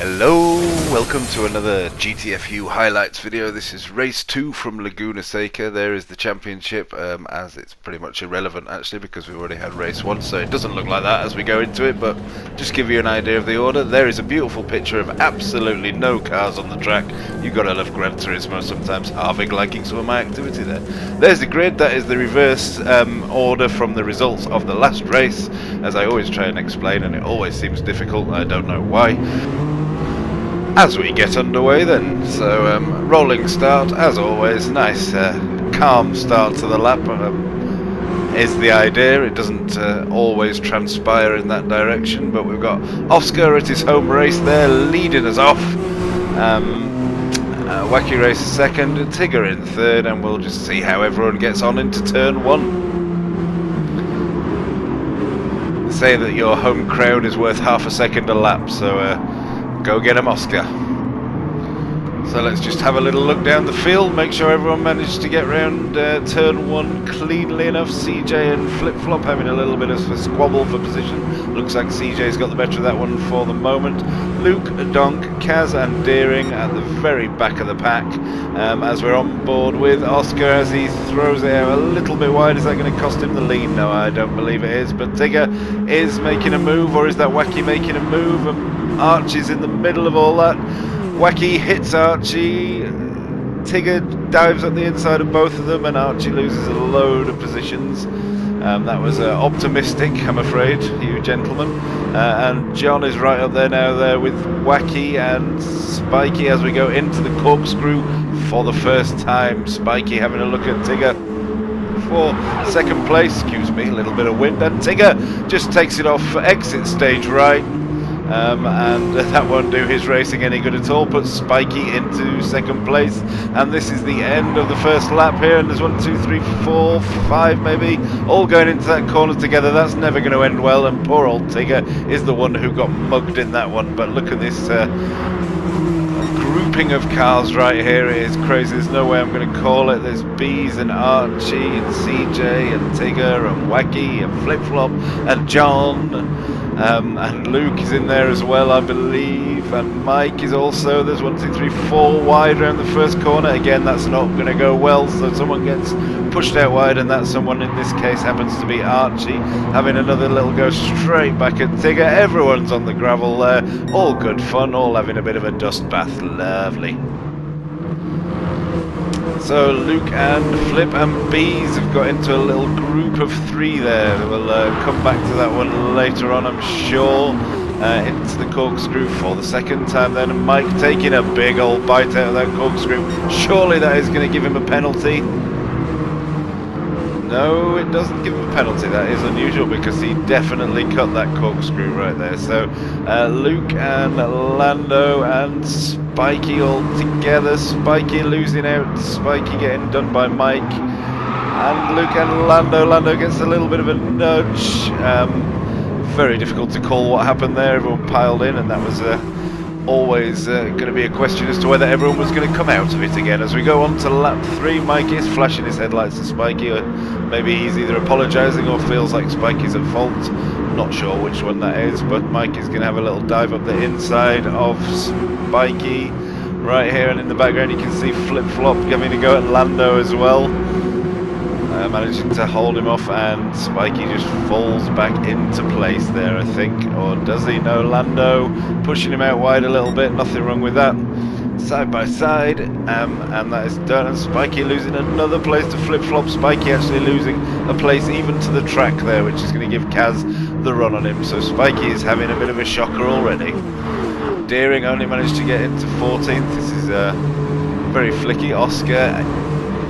Hello, welcome to another GTFU highlights video. This is race 2 from Laguna. There is the championship, as it's pretty much irrelevant actually because we've already had race 1, so it doesn't look like that as we go into it, but just give you an idea of the order. There is a beautiful picture of absolutely no cars on the track. You gotta love Gran Turismo sometimes. Harvig liking some of my activity there. There's the grid. That is the reverse order from the results of the last race, as I always try and explain, and it always seems difficult. I don't know why. As we get underway then, so rolling start as always, nice calm start to the lap is the idea. It doesn't always transpire in that direction, but we've got Oscar at his home race there leading us off, Wacky Race second, Tigger in third, and we'll just see how everyone gets on into turn 1. They say that your home crowd is worth half a second a lap, so go get him, Oscar. So let's just have a little look down the field, make sure everyone managed to get round turn 1 cleanly enough. CJ and Flip Flop having a little bit of a squabble for position. Looks like CJ's got the better of that one for the moment. Luke, Donk, Kazza and Deering at the very back of the pack, as we're on board with Oscar as he throws it out a little bit wide. Is that going to cost him the lead? No, I don't believe it is, but Tigger is making a move, or is that Wacky making a move? Archie's in the middle of all that. Wacky hits Archie, Tigger dives at the inside of both of them, and Archie loses a load of positions. That was optimistic, I'm afraid, you gentlemen. And John is right up there now there with Wacky and Spiky as we go into the corkscrew for the first time. Spiky having a look at Tigger for second place, excuse me, a little bit of wind, and Tigger just takes it off for exit stage right. And that won't do his racing any good at all. Puts Spiky into second place, and this is the end of the first lap here. And there's 1, 2, 3, 4, 5 maybe all going into that corner together. That's never going to end well, and poor old Tigger is the one who got mugged in that one. But look at this grouping of cars right here. It is crazy. There's no way I'm going to call it. There's Bees and Archie and CJ and Tigger and Wacky and Flip Flop and John. And Luke is in there as well, I believe, and Mike is also. There's 1, 2, 3, 4 wide around the first corner. Again, that's not going to go well, so someone gets pushed out wide, and that someone in this case happens to be Archie, having another little go straight back at Tigger. Everyone's on the gravel there, all good fun, all having a bit of a dust bath. Lovely. So Luke and Flip and Bees have got into a little group of 3 there. We'll come back to that one later on, I'm sure. Into the corkscrew for the second time then. And Mike taking a big old bite out of that corkscrew. Surely that is going to give him a penalty. No, it doesn't give him a penalty. That is unusual because he definitely cut that corkscrew right there. So Luke and Lando and Spiky all together. Spiky losing out. Spiky getting done by Mike. And Luke and Lando. Lando gets a little bit of a nudge. Very difficult to call what happened there. Everyone piled in, and that was always going to be a question as to whether everyone was going to come out of it again. As we go on to lap 3, Mike is flashing his headlights at Spiky, or maybe he's either apologising or feels like Spiky's at fault. Not sure which one that is, but Mike is going to have a little dive up the inside of Spiky right here, and in the background you can see Flip Flop having to go at Lando as well. Managing to hold him off, and Spiky just falls back into place there, I think. Or does he? No, Lando pushing him out wide a little bit, nothing wrong with that. Side by side, and that is done. And Spiky losing another place to Flip Flop. Spiky actually losing a place even to the track there, which is going to give Kaz the run on him. So Spiky is having a bit of a shocker already. Deering only managed to get into 14th. This is very flicky. Oscar,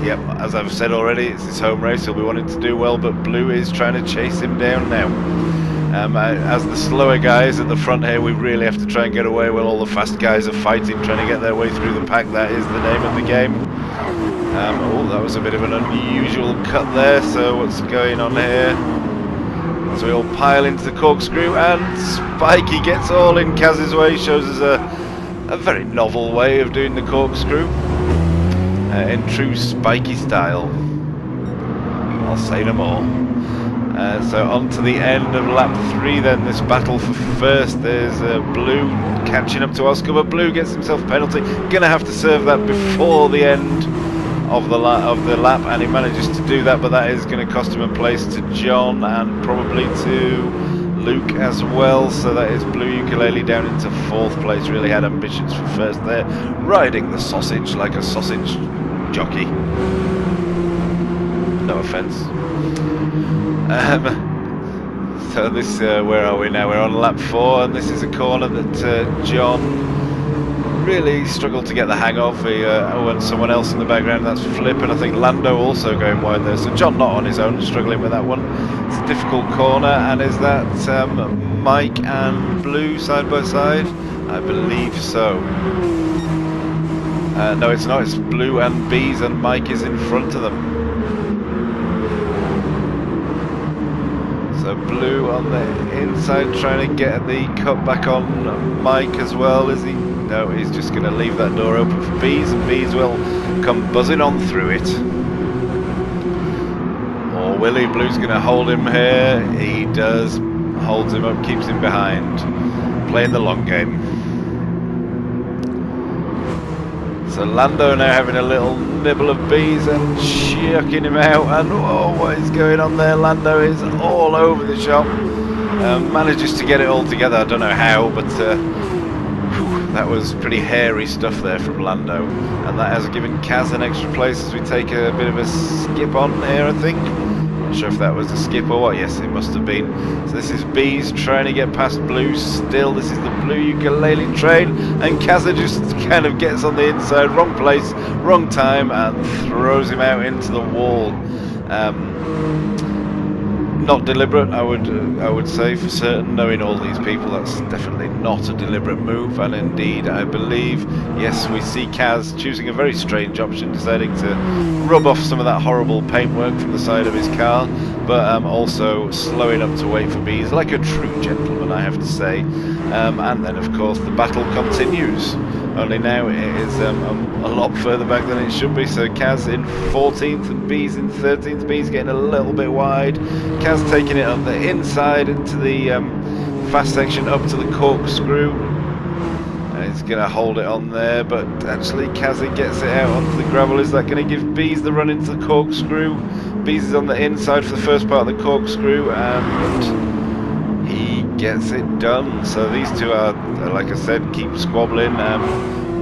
yep, as I've said already, it's his home race. He'll be wanting to do well, but Blue is trying to chase him down now. As the slower guys at the front here, we really have to try and get away while all the fast guys are fighting, trying to get their way through the pack. That is the name of the game. Oh, that was a bit of an unusual cut there. So what's going on here? So we all pile into the corkscrew, and Spiky gets all in Kaz's way. Shows us a very novel way of doing the corkscrew. In true Spiky style. I'll say no more. So on to the end of lap 3 then, this battle for first. There's Blue catching up to Oscar, but Blue gets himself a penalty. Gonna have to serve that before the end of the lap, and he manages to do that, but that is going to cost him a place to John and probably to Luke as well. So that is Blue Ukulele down into 4th place. Really had ambitions for first there, riding the sausage like a sausage jockey. No offence. So this, where are we now? We're on lap 4, and this is a corner that John really struggled to get the hang of. And someone else in the background, that's Flip, and I think Lando also going wide there. So John not on his own, struggling with that one. It's a difficult corner, and is that Mike and Blue side by side? I believe so. No, it's not. It's Blue and Bees, and Mike is in front of them. So Blue on the inside trying to get the cut back on Mike as well, is he? No, he's just going to leave that door open for Bees, and Bees will come buzzing on through it. Or will he? Blue's going to hold him here. He does. Holds him up, keeps him behind. Playing the long game. So Lando now having a little nibble of Bees and chucking him out, and oh, what is going on there? Lando is all over the shop. Manages to get it all together. I don't know how, but that was pretty hairy stuff there from Lando, and that has given Kaz an extra place as we take a bit of a skip on here, I think. Not sure if that was a skip or what. Yes, it must have been. So this is Bees trying to get past Blue still. This is the Blue Ukulele train, and Kazza just kind of gets on the inside, wrong place, wrong time, and throws him out into the wall. Not deliberate, I would say for certain. Knowing all these people, that's definitely not a deliberate move. And indeed, I believe, yes, we see Kaz choosing a very strange option, deciding to rub off some of that horrible paintwork from the side of his car, but also slowing up to wait for Bees like a true gentleman, I have to say. And then, of course, the battle continues. Only now it is a lot further back than it should be. So Kaz in 14th and Bees in 13th. Bees getting a little bit wide. Kaz taking it on the inside into the fast section up to the corkscrew. And he's going to hold it on there, but actually Kaz gets it out onto the gravel. Is that going to give Bees the run into the corkscrew? Bees is on the inside for the first part of the corkscrew, and he gets it done. So these two are, like I said, keep squabbling.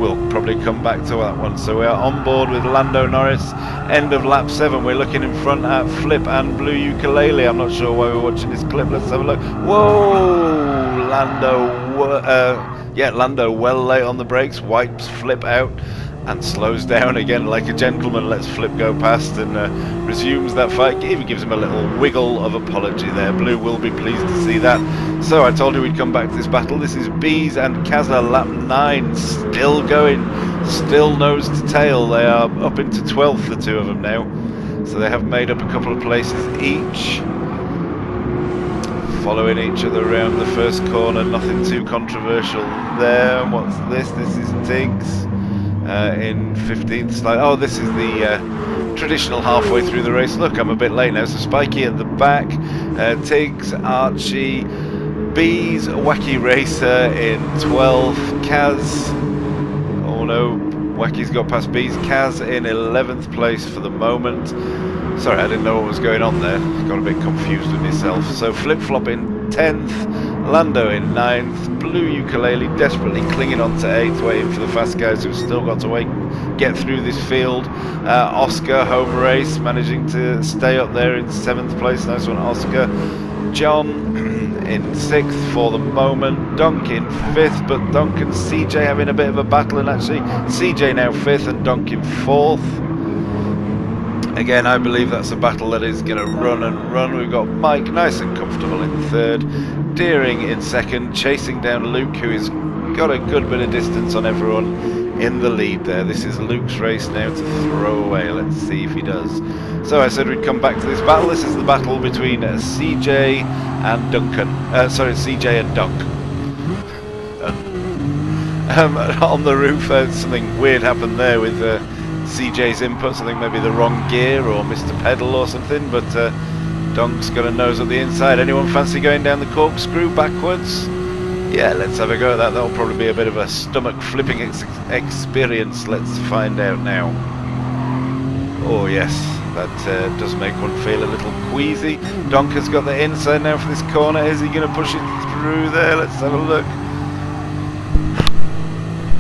We'll probably come back to that one. So we are on board with Lando Norris. End of lap 7. We're looking in front at Flip and Blue Ukulele. I'm not sure why we're watching this clip. Let's have a look. Whoa! Lando well late on the brakes. Wipes Flip out and slows down again like a gentleman. Lets Flip go past and resumes that fight. Even gives him a little wiggle of apology there. Blue will be pleased to see that. So I told you we'd come back to this battle. This is Bees and Kazza, lap 9, still going, still nose to tail. They are up into 12th, the two of them now. So they have made up a couple of places each. Following each other around the first corner, nothing too controversial there. What's this? This is Tiggs in 15th slide. Oh, this is the traditional halfway through the race. Look, I'm a bit late now. So Spiky at the back, Tiggs, Archie, Bees, Wacky Racer in 12th, Kaz, oh no, Wacky's got past Bees, Kaz in 11th place for the moment. Sorry, I didn't know what was going on there, got a bit confused with myself. So Flip Flop in 10th, Lando in 9th, Blue Ukulele desperately clinging on to 8th, waiting for the fast guys who've still got to get through this field. Oscar, home race, managing to stay up there in 7th place, nice one Oscar. John in 6th for the moment, Dunk in 5th, but Dunk and CJ having a bit of a battle, and actually CJ now 5th and Dunk in 4th. Again, I believe that's a battle that is going to run and run. We've got Mike nice and comfortable in 3rd, Deering in 2nd, chasing down Luke, who has got a good bit of distance on everyone in the lead there. This is Luke's race now to throw away. Let's see if he does. So I said we'd come back to this battle. This is the battle between CJ and Duncan. Sorry, CJ and Dunk. On the roof, something weird happened there with CJ's inputs. I think maybe the wrong gear or missed a pedal or something, but Donk's got a nose up the inside. Anyone fancy going down the corkscrew backwards? Yeah, let's have a go at that. That'll probably be a bit of a stomach flipping experience. Let's find out now. Oh yes, that does make one feel a little queasy. Donk has got the inside now for this corner. Is he going to push it through there? Let's have a look.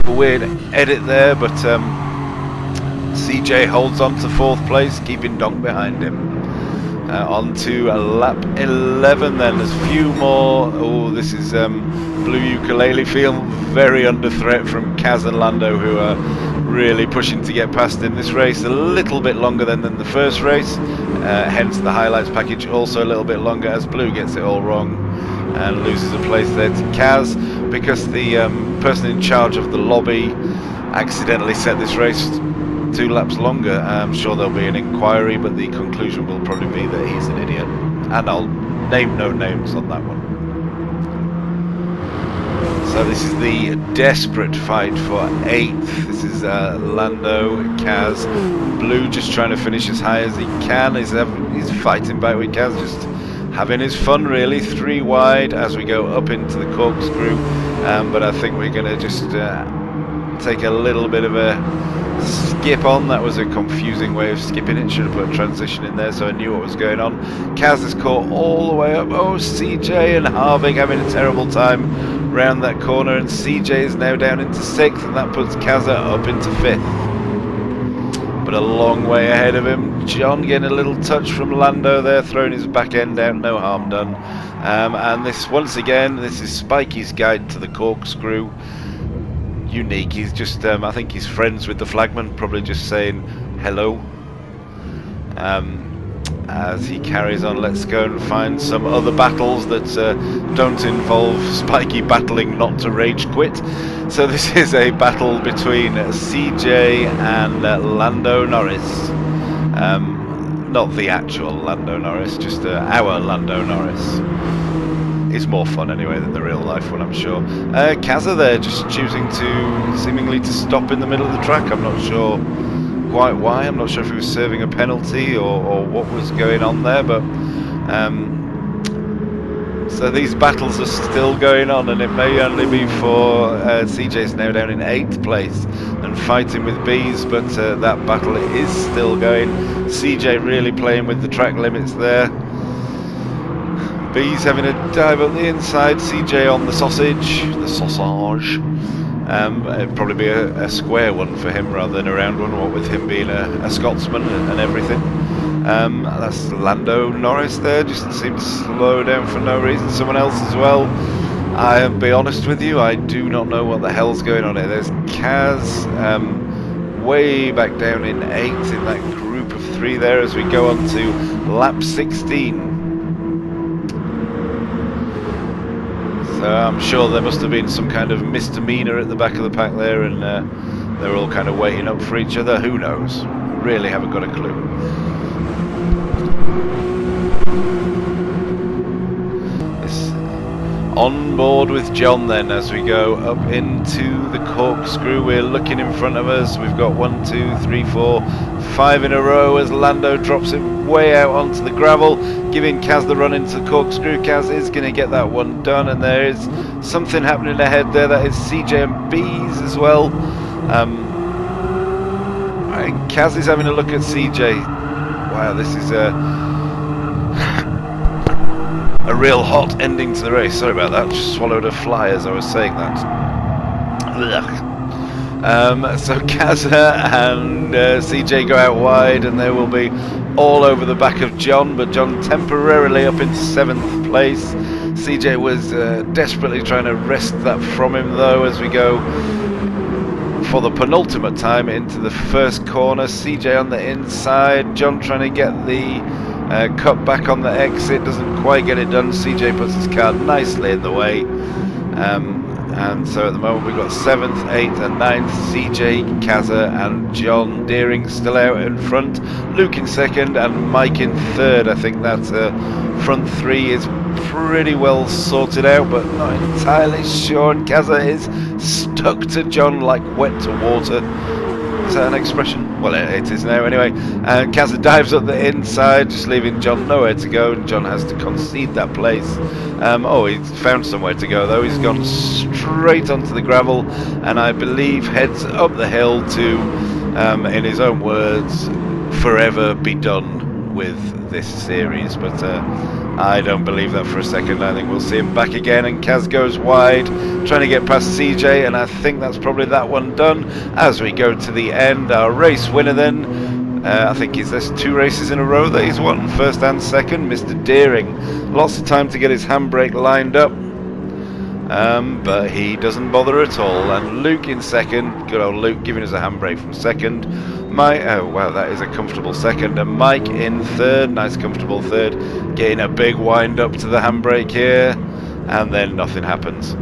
A weird edit there, but CJ holds on to 4th place, keeping Donk behind him. On to lap 11 then. There's a few more. Oh, this is Blue Ukulele Field, very under threat from Kaz and Lando, who are really pushing to get past in this race. A little bit longer than the first race, hence the highlights package also a little bit longer, as Blue gets it all wrong and loses a place there to Kaz, because the person in charge of the lobby accidentally set this race 2 laps longer. I'm sure there'll be an inquiry, but the conclusion will probably be that he's an idiot, and I'll name no names on that one. So this is the desperate fight for 8th. This is Lando, Kaz, Blue just trying to finish as high as he can. He's fighting back with Kaz, just having his fun really. 3 wide as we go up into the corkscrew, but I think we're going to just take a little bit of a skip on. That was a confusing way of skipping it. Should have put a transition in there so I knew what was going on. Kaz is caught all the way up. Oh, CJ and Harvick having a terrible time round that corner, and CJ is now down into 6th, and that puts Kazza up into 5th, but a long way ahead of him. John getting a little touch from Lando there, throwing his back end out, no harm done. And this, once again, this is Spikey's guide to the corkscrew. Unique. He's just I think he's friends with the flagman, probably just saying hello. As he carries on, let's go and find some other battles that don't involve Spikey battling not to rage quit. So this is a battle between CJ and Lando Norris. Not the actual Lando Norris, just our Lando Norris. Is more fun anyway than the real life one, I'm sure. Kazza there just choosing to seemingly to stop in the middle of the track. I'm not sure quite why. I'm not sure if he was serving a penalty or what was going on there, but so these battles are still going on, and it may only be for CJ's now down in 8th place and fighting with Bees, but that battle is still going. CJ really playing with the track limits there. Bees having a dive up the inside, CJ on the sausage. It'd probably be a square one for him rather than a round one, what with him being a Scotsman and everything. That's Lando Norris there, just seemed to slow down for no reason. Someone else as well. I'll be honest with you, I do not know what the hell's going on here. There's Kaz way back down in 8th in that group of 3 there as we go on to lap 16. So I'm sure there must have been some kind of misdemeanor at the back of the pack there, and they're all kind of waiting up for each other. Who knows? Really haven't got a clue. It's on board with John then as we go up into the corkscrew. We're looking in front of us. We've got 1, 2, 3, 4, 5 in a row as Lando drops it way out onto the gravel, giving Kaz the run into the corkscrew. Kaz is going to get that one done, and there is something happening ahead there. That is CJ and Bees as well. And Kaz is having a look at CJ. Wow, this is a real hot ending to the race. Sorry about that, just swallowed a fly as I was saying that. So Kazza and CJ go out wide, and they will be all over the back of John, but John temporarily up into 7th place. CJ was desperately trying to wrest that from him though as we go for the penultimate time into the first corner. CJ on the inside, John trying to get the cut back on the exit, doesn't quite get it done. CJ puts his car nicely in the way. And so at the moment we've got 7th, 8th and 9th, CJ, Kazza and John. Deering still out in front, Luke in 2nd and Mike in 3rd. I think that front 3 is pretty well sorted out, but not entirely sure. And Kazza is stuck to John like wet to water. Is that an expression? Well, it is now anyway. And Kazza dives up the inside, just leaving John nowhere to go, and John has to concede that place. Oh, he's found somewhere to go though. He's gone straight onto the gravel, and I believe heads up the hill to, in his own words, forever be done with this series. But I don't believe that for a second. I think we'll see him back again, and Kaz goes wide, trying to get past CJ, and I think that's probably that one done. As we go to the end, our race winner then, I think there's 2 races in a row that he's won, first and second, Mr. Deering. Lots of time to get his handbrake lined up, but he doesn't bother at all. And Luke in second, good old Luke giving us a handbrake from second. Oh wow, that is a comfortable second. And Mike in third, nice comfortable third, getting a big wind up to the handbrake here, and then nothing happens.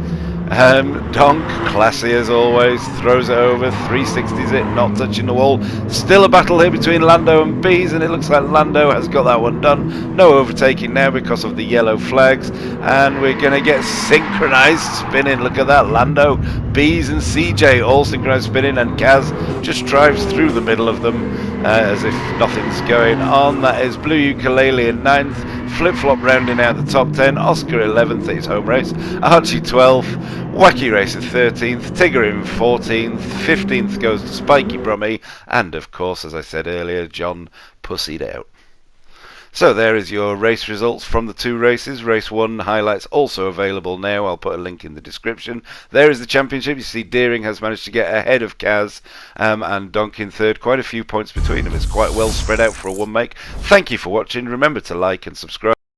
Donk, classy as always, throws it over, 360s it, not touching the wall. Still a battle here between Lando and Bees, and it looks like Lando has got that one done. No overtaking now because of the yellow flags, and we're going to get synchronized spinning. Look at that, Lando, Bees and CJ all synchronized spinning, and Kaz just drives through the middle of them as if nothing's going on. That is Blue Ukulele in 9th. Flip-Flop rounding out the top 10, Oscar 11th at his home race, Archie 12th, Wacky Racer 13th, Tigger in 14th, 15th goes to Spiky Brummy, and of course, as I said earlier, John pussied out. So there is your race results from the 2 races. Race 1 highlights also available now. I'll put a link in the description. There is the championship. You see Deering has managed to get ahead of Kaz and Donk in third. Quite a few points between them. It's quite well spread out for a one make. Thank you for watching. Remember to like and subscribe.